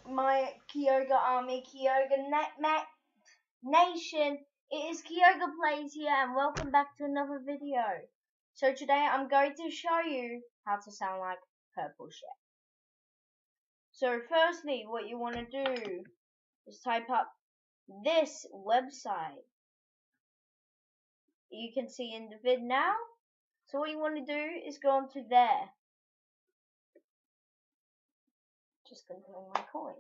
my Kyogre army, Kyogre Nation. It is Kyogre Plays here, and welcome back to another video. So today I'm going to show you how to sound like PuRpLe ShEp. So firstly, what you want to do is type up this website. You can see in the vid now. So what you want to do is go onto there. Just gonna put on my coin.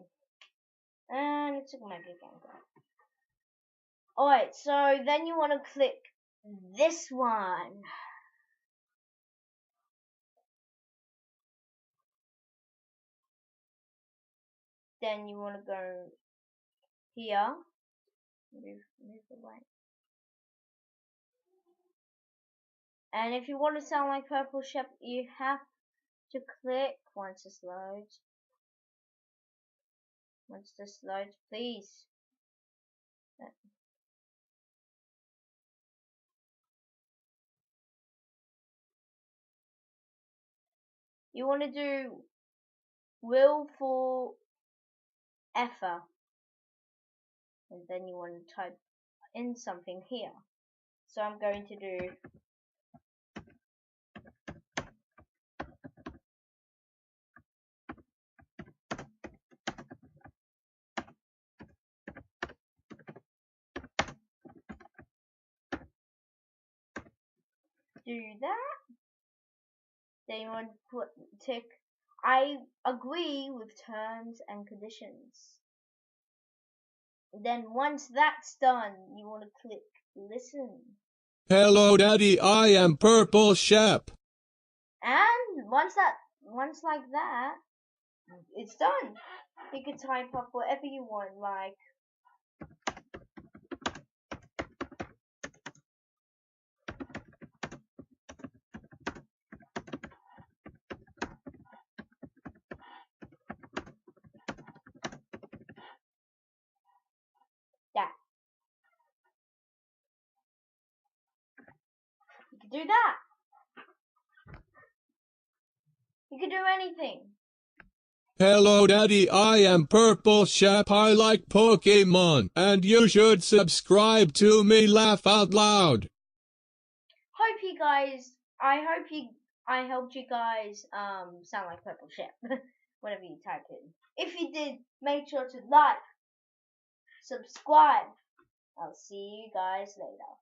And it's a mega game. Alright, so then you want to click this one. Then you want to go here. Move away. And if you want to sound like PuRpLe ShEp, you have to click once this loads. Once this loads, please. You want to do willful effort. And then you want to type in something here. So I'm going to do that. Then you want to tick I agree with terms and conditions. Then once that's done, you want to click listen. Hello Daddy, I am PuRpLe ShEp. And once like that, it's done. You can type up whatever you want, like that. You can do that. You can do anything. Hello Daddy, I am PuRpLe ShEp. I like Pokemon, and you should subscribe to me. Laugh out loud. Hope you guys, I helped you guys sound like PuRpLe ShEp. Whatever you type in. If you did, make sure to like, subscribe. I'll see you guys later.